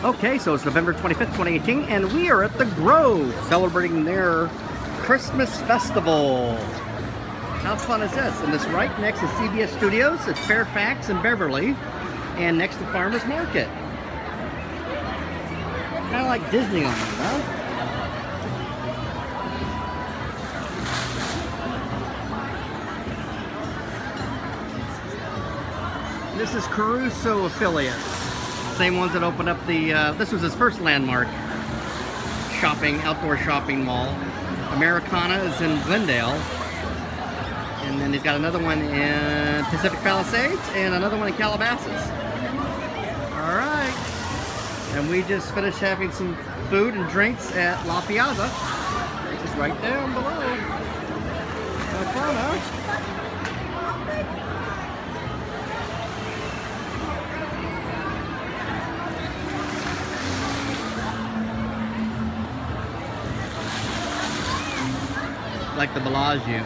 Okay, so it's November 25th, 2018, and we are at the Grove celebrating their Christmas festival. How fun is this? And it's right next to CBS Studios at Fairfax and Beverly, and next to Farmers Market. Kind of like Disneyland, huh? This is Caruso affiliates. Same ones that opened up the, this was his first landmark outdoor shopping mall. Americana is in Glendale. And then he's got another one in Pacific Palisades and another one in Calabasas. All right. And we just finished having some food and drinks at La Piazza, which is right down below. Have fun, huh? Like the Bellagio.